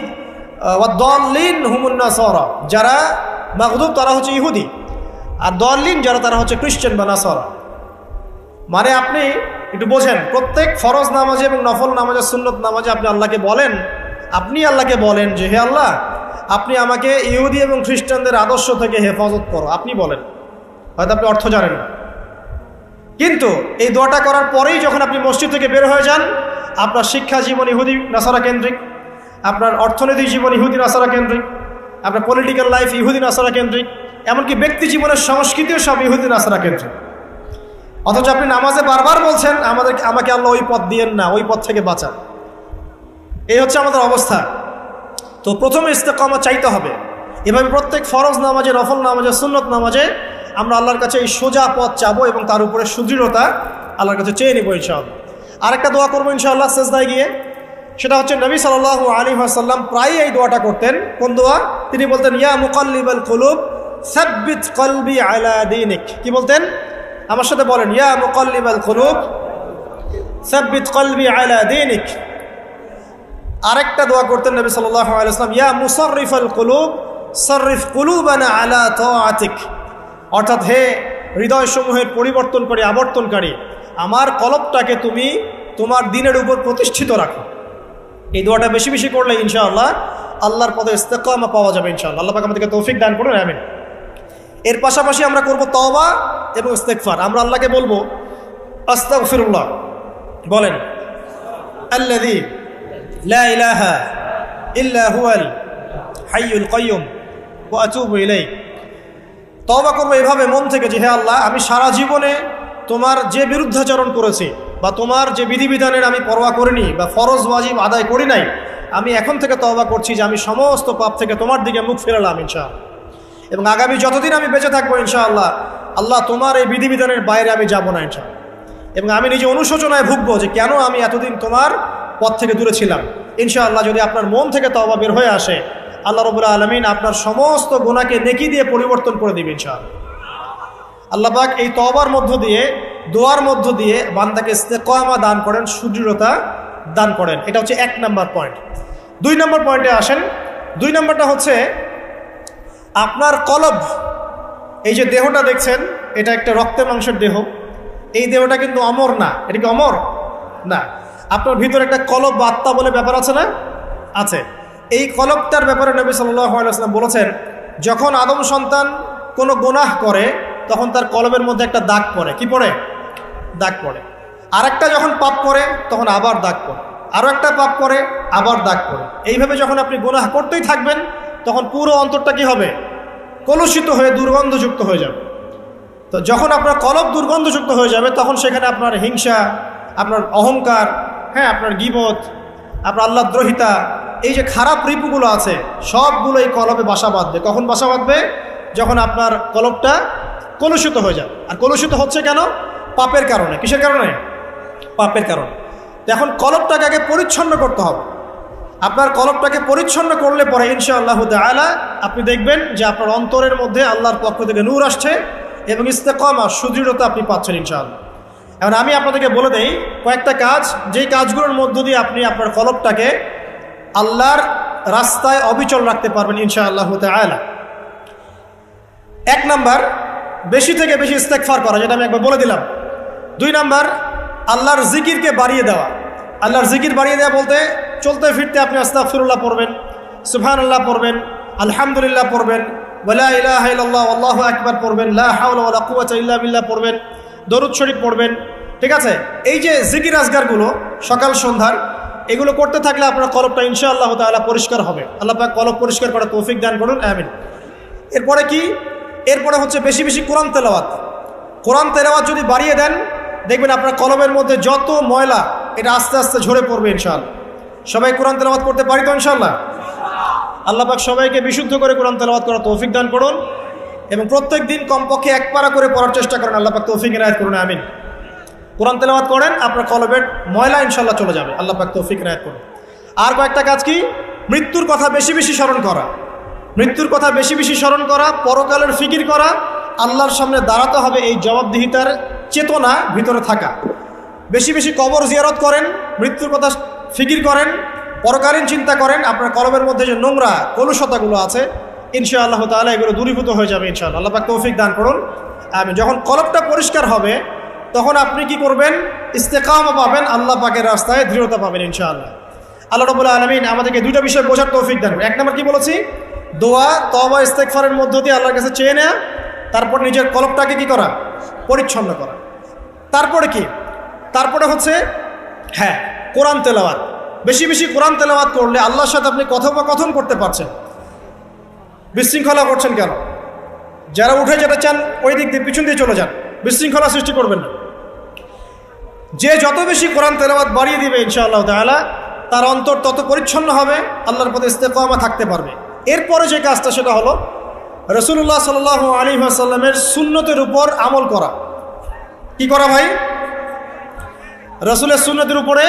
ওয়াদ দাল্লিন হুমুন নাসারা, যারা মাগদুব তারা হচ্ছে ইহুদি, আর দাল্লিন যারা, তারা হচ্ছে খ্রিস্টান বা নাসারা। মানে আপনি একটু বোঝেন, প্রত্যেক ফরজ নামাজে এবং নফল নামাজে, সুন্নত নামাজে আপনি আল্লাহকে বলেন যে হে আল্লাহ, আপনি আমাকে ইহুদি এবং খ্রিস্টানদের আদর্শ থেকে হেফাজত করো। আপনি বলেন, হয়তো আপনি অর্থ জানেন না, কিন্তু এই দোয়াটা করার পরেই যখন আপনি মসজিদ থেকে বের হয়ে যান, আপনার শিক্ষা জীবন ইহুদি নাসারা কেন্দ্রিক, আপনার অর্থনৈতিক জীবন ইহুদি নাসারা কেন্দ্রিক, আপনার পলিটিক্যাল লাইফ ইহুদি নাসারা কেন্দ্রিক, এমনকি ব্যক্তি জীবনের সংস্কৃতিও সব ইহুদি নাসারা কেন্দ্রিক। অথচ আপনি নামাজে বারবার বলছেন আমাকে আল্লাহ ওই পথ দিয়েন না, ওই পথ থেকে বাঁচান। এই হচ্ছে আমাদের অবস্থা। তো প্রথমে ইস্তেকামত চাইতে হবে। এভাবে প্রত্যেক ফরজ নামাজে, নফল নামাজে, সুন্নত নামাজে আমরা আল্লাহর কাছে এই সোজা পথ চাবো এবং তার উপরে সুদৃঢ়তা আল্লাহর কাছে চেয়ে নেব ইনশাআল্লাহ। আরেকটা দোয়া করবো ইনশাআল্লাহ সেজদায় গিয়ে, সেটা হচ্ছে নবী সাল্লাল্লাহু আলাইহি ওয়াসাল্লাম প্রায় এই দোয়াটা করতেন। কোন দোয়া? তিনি বলতেন, ইয়া মুকাল্লিবাল কুলুব সাব্বিত কলবি আলা দীনিক। কি বলতেন? আমার সাথে বলেন, ইয়া মুকাল্লিবাল কুলুব সাব্বিত কলবি আলা দীনিক। আরেকটা দোয়া করতেন নবী সাল্লাল্লাহু আলাইহি ওয়াসাল্লাম, ইয়া মুসাররিফাল কুলুব সাররিফ কুলুবানা আলা তাআতিক। অর্থাৎ হে হৃদয়সমূহের পরিবর্তনকারী, আবর্তনকারী, আমার কলবটাকে তুমি তোমার দ্বীনের উপর প্রতিষ্ঠিত রাখো। এই দোয়াটা বেশি বেশি করলে ইনশাআল্লাহ আল্লাহর পথে ইস্তেকামা পাওয়া যাবে ইনশাআল্লাহ। আল্লাহ পাক আমাদেরকে তৌফিক দান করুন, আমিন। এর পাশাপাশি আমরা করব তওবা এবং ইস্তেগফার। আমরা আল্লাহকে বলবো আস্তাগফিরুল্লাহ, বলেন আল্লাযী লা ইলাহা ইল্লা হুয়াল হাইয়ুল কাইয়্যুম ওয়া আতুবু ইলাইহি। তওবা করবো এভাবে মন থেকে যে, হে আল্লাহ, আমি সারা জীবনে তোমার যে বিরুদ্ধাচরণ করেছি বা তোমার যে বিধিবিধানের আমি পরোয়া করিনি বা ফরজ ওয়াজিব আদায় করি নাই, আমি এখন থেকে তওবা করছি যে আমি সমস্ত পাপ থেকে তোমার দিকে মুখ ফেরালাম ইনশাআল্লাহ। এবং আগামী যতদিন আমি বেঁচে থাকবো ইনশাআল্লাহ, আল্লাহ তোমার এই বিধিবিধানের বাইরে আমি যাব না ইনশাআল্লাহ। এবং আমি নিজে অনুশোচনায় ভুগবো যে কেন আমি এতদিন তোমার পথ থেকে দূরে ছিলাম। ইনশাআল্লাহ যদি আপনার মন থেকে তওবা বের হয়ে আসে, আল্লাহ রাব্বুল আলামিন আপনার সমস্ত গুনাহকে নেকি দিয়ে পরিবর্তন করে দিবেন ইনশাআল্লাহ। আল্লাহ পাক এই তওবার মধ্য দিয়ে, দোয়ার মধ্য দিয়ে বান্দাকে ইস্তেকামা দান করেন, সুদৃঢ়তা দান করেন। এটা হচ্ছে 1 নম্বর পয়েন্ট। 2 নম্বর পয়েন্টে আসেন। 2 নম্বরটা হচ্ছে আপনার কলব। এই যে দেহটা দেখছেন, এটা একটা রক্তে মাংসের দেহ। এই দেহটা কিন্তু অমর না। এটা কি অমর? না। আপনার ভিতরে একটা কলব বা আত্মা বলে ব্যাপার আছে না? আছে। এই কলবটার ব্যাপারে নবী সাল্লাল্লাহু আলাইহি ওয়াসাল্লাম বলেছেন, যখন আদম সন্তান কোনো গুনাহ করে তখন তার কলবের মধ্যে একটা দাগ পড়ে। কি পড়ে? দাগ পড়ে। আরেকটা যখন পাপ করে তখন আবার দাগ পড়ে, আরও একটা পাপ করে আবার দাগ পড়ে। এইভাবে যখন আপনি গুনাহ করতেই থাকবেন তখন পুরো অন্তরটা কি হবে? কলুষিত হয়ে দুর্গন্ধযুক্ত হয়ে যাবে। তো যখন আপনার কলব দুর্গন্ধযুক্ত হয়ে যাবে তখন সেখানে আপনার হিংসা, আপনার অহংকার, আপনার গীবত, আপনার আল্লাহদ্রোহিতা, এই যে খারাপ রিপুগুলো আছে সবগুলো এই কলবে বাসা বাঁধবে। কখন বাসা বাঁধবে? যখন আপনার কলবটা কলুষিত হয়ে যাবে। আর কলুষিত হচ্ছে কেন? পাপের কারণে। কিসের কারণে? পাপের কারণে। এখন কলবটাকে আগে পরিচ্ছন্ন করতে হবে। আপনার কলবটাকে পরিচ্ছন্ন করলে পরে ইনশাআল্লাহু তাআলা আপনি দেখবেন যে আপনার অন্তরের মধ্যে আল্লাহর পক্ষ থেকে নূর আসছে এবং ইস্তেকামা, সুদৃঢ়তা আপনি পাচ্ছেন ইনশাআল্লাহ। এখন আমি আপনাদেরকে বলে দেই কয়েকটা কাজ, যেই কাজগুলোর মধ্য দিয়ে আপনি আপনার কলবটাকে আল্লাহর রাস্তায় অবিচল রাখতে পারবেন ইনশাআল্লাহু তাআলা। 1 নাম্বার, বেশি থেকে বেশি ইস্তেগফার করা, যেটা আমি একবার বলে দিলাম। 2 নাম্বার, আল্লাহর জিকিরকে বাড়িয়ে দেওয়া। আল্লাহর জিকির বাড়িয়ে দেওয়া বলতে চলতে ফিরতে আপনি আস্তাগফিরুল্লাহ পড়বেন, সুবহানাল্লাহ পড়বেন, আলহামদুলিল্লাহ পড়বেন, ওয়ালা ইলাহা ইল্লাল্লাহ আল্লাহু আকবার পড়বেন, লা হাওলা ওয়ালা কুওয়াতা ইল্লা বিল্লাহ পড়বেন, দরুদ শরীফ পড়বেন। ঠিক আছে? এই যে জিকির আজগারগুলো সকাল সন্ধ্যার, এগুলো করতে থাকলে আপনার কলবটা ইনশাআল্লাহ তাআলা পরিষ্কার হবে। আল্লাহ পাক কলব পরিষ্কার করার তৌফিক দান করুন, আমিন। এরপরে কি? এরপরে হচ্ছে বেশি বেশি কোরআন তেলাওয়াত। কোরআন তেলাওয়াত যদি বাড়িয়ে দেন দেখবেন আপনার কলবের মধ্যে যত ময়লা এটা আস্তে আস্তে ঝরে পড়বে ইনশাআল্লাহ। সবাই কোরআন তেলাওয়াত করতে পারি তো ইনশাআল্লাহ? আল্লাহ পাক সবাইকে বিশুদ্ধ করে কোরআন তেলাওয়াত করার তৌফিক দান করুন এবং প্রত্যেক দিন কমপক্ষে 1 পারা করে পড়ার চেষ্টা করেন। আল্লাহ পাক তৌফিক ইনায়াত করুন, আমিন। কোরআন তেলাওয়াত করেন, আপনার কলবের ময়লা ইনশাআল্লাহ চলে যাবে। আল্লাহ পাক তৌফিক ইনায়াত করুন। আর কয়েকটা কাজ কি? মৃত্যুর কথা বেশি বেশি স্মরণ করা। মৃত্যুর কথা বেশি বেশি স্মরণ করা, পরকালের ফিকির করা, আল্লাহর সামনে দাঁড়াতে হবে এই জবাবদিহিতার চেতনা ভিতরে থাকা। বেশি বেশি কবর জিয়ারত করেন, মৃত্যুর কথা ফিকির করেন, পরকালীন চিন্তা করেন। আপনার কলবের মধ্যে যে নোংরা কলুষতাগুলো আছে ইনশাআল্লাহ তাআলা এগুলো দূরীভূত হয়ে যাবে ইনশাআল্লাহ। আল্লাহ পাক তৌফিক দান করুন, আমিন। যখন কলবটা পরিষ্কার হবে তখন আপনি কি করবেন? ইস্তেকামা পাবেন, আল্লাহ পাকের রাস্তায় দৃঢ়তা পাবেন ইনশাআল্লাহ। আল্লাহ রাব্বুল আলামিন আমাদেরকে 2টা বিষয় বোঝার তৌফিক দান করুন। 1 নম্বর কি বলেছি? দোয়া, তওবা, ইস্তেগফারের মধ্য দিয়ে আল্লাহর কাছে চেয়ে নেওয়া। তারপর নিজের কলবটাকে কি করা? পরিচ্ছন্ন করা। তারপরে কি? তারপরে হচ্ছে কোরআন তেলাওয়াত। বেশি বেশি কোরআন তেলাওয়াত করলে আল্লাহর সাথে আপনি কথোপকথন করতে পারছেন। বিশৃঙ্খলা করছেন কেন? যারা উঠে যেতে চান ওই দিক দিয়ে পিছন দিয়ে চলে যান, বিশৃঙ্খলা সৃষ্টি করবেন না। যে যত বেশি কোরআন তেলাওয়াত বাড়িয়ে দিবে ইনশাআল্লাহ তাআলা তার অন্তর তত পরিচ্ছন্ন হবে, আল্লাহর পথে ইস্তেকামা থাকতে পারবে। এরপরে যে কাজটা সেটা হলো রাসূলুল্লাহ সাল্লাল্লাহু আলাইহি ওয়াসাল্লামের সুন্নতের উপর আমল করা। কি করা ভাই? রাসূলের সুন্নতের উপরে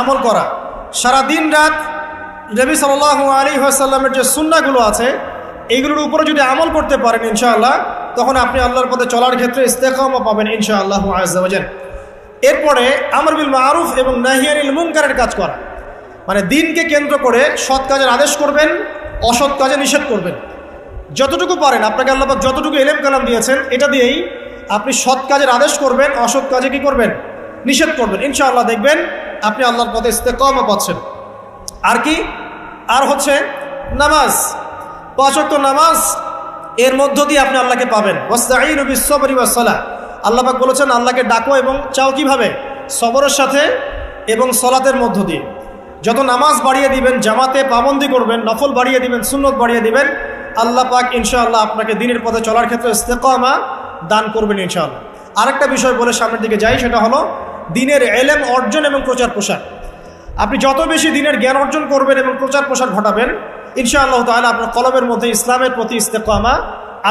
আমল করা। সারা দিন রাত নবী সাল্লাল্লাহু আলাইহি ওয়াসাল্লামের যে সুন্নাহগুলো আছে এইগুলোর উপরে যদি আমল করতে পারেন ইনশাআল্লাহ, তখন আপনি আল্লাহর পথে চলার ক্ষেত্রে ইস্তেকামা পাবেন ইনশাআল্লাহ আযজা ওয়া জাল। এরপরে আমর বিল মারুফ এবং নাহি আনিল মুনকারের কাজ করা, মানে দিনকে কেন্দ্র করে সৎ কাজের আদেশ করবেন, অসৎ কাজে নিষেধ করবেন। যতটুকু পারেন, আপনাকে আল্লাহ পাক যতটুকু ইলম কালাম দিয়েছেন এটা দিয়েই আপনি সৎ কাজের আদেশ করবেন, অসৎ কাজে কি করবেন? নিষেধ করবেন। ইনশাআল্লাহ দেখবেন আপনি আল্লাহর পথে ইস্তেকামা পাচ্ছেন। আর কি? আর হচ্ছে নামাজ, 5 ওয়াক্ত নামাজ, এর মধ্য দিয়ে আপনি আল্লাহকে পাবেন। ওয়াস্তাঈনু বিস-সাবরি ওয়াস-সালাহ, আল্লাহ পাক বলেছেন আল্লাহকে ডাকো এবং চাও কিভাবে? সবরের সাথে এবং সালাতের মধ্য দিয়ে। যত নামাজ বাড়িয়ে দিবেন, জামাতে পাবন্দি করবেন, নফল বাড়িয়ে দিবেন, সুন্নত বাড়িয়ে দিবেন, আল্লাহ পাক ইনশাআল্লাহ আপনাকে দ্বীনের পথে চলার ক্ষেত্রে ইস্তেকামা দান করবেন ইনশাআল্লাহ। আরেকটা বিষয় বলে সামনের দিকে যাই, সেটা হলো দ্বীনের ইলম অর্জন এবং প্রচার প্রসার। আপনি যত বেশি দ্বীনের জ্ঞান অর্জন করবেন এবং প্রচার প্রসার ঘটাবেন ইনশাআল্লাহ তাআলা আপনার কলবের মধ্যে ইসলামের প্রতি ইস্তেকামা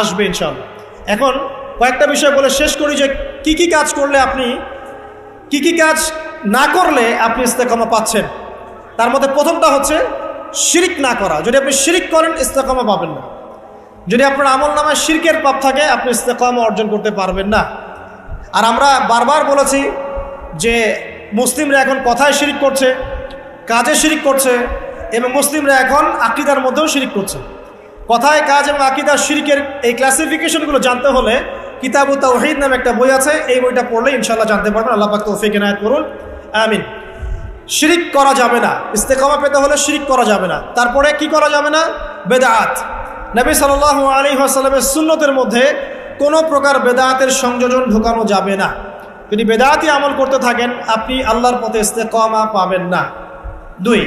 আসবে ইনশাআল্লাহ। এখন কয়েকটা বিষয় বলে শেষ করি যে কি কি কাজ করলে আপনি, কি কি কাজ না করলে আপনি ইস্তেকামা পাচ্ছেন। তার মধ্যে প্রথমটা হচ্ছে শিরিক না করা। যদি আপনি শিরিক করেন ইস্তেকামা পাবেন না। যদি আপনার আমল নামায় শিরকের পাপ থাকে আপনি ইস্তেকামা অর্জন করতে পারবেন না। আর আমরা বারবার বলেছি যে মুসলিমরা এখন কথায় শিরিক করছে, কাজে শিরিক করছে, এবং মুসলিমরা এখন আকীদার মধ্যেও শিরিক করছে। কথায়, কাজ এবং আকীদার শিরিকের এই ক্লাসিফিকেশনগুলো জানতে হলে কিতাবুত তাওহীদ নামে একটা বই আছে, এই বইটা পড়লে ইনশাআল্লাহ জানতে পারবেন। আল্লাহ পাক তৌফিক এনায়েত করুন, আমিন। শিরিক করা যাবে না, ইস্তেকামা পেতে হলে শিরিক করা যাবে না। তারপরে কি করা যাবে না? বেদাত। নবী সাল্লাল্লাহু আলাইহি ওয়াসাল্লামের সুন্নতের মধ্যে কোনো প্রকার বেদাতের সংযোজন ঢোকানো যাবে না। যদি বেদাতি আমল করতে থাকেন আপনি আল্লাহর পথে ইস্তেকামা পাবেন না। 2,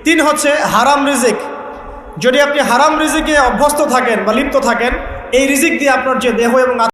3 হচ্ছে হারাম রিজিক। যদি আপনি হারাম রিজিকে অভ্যস্ত থাকেন বা লিপ্ত থাকেন, এই রিজিক দিয়ে আপনার যে দেহ এবং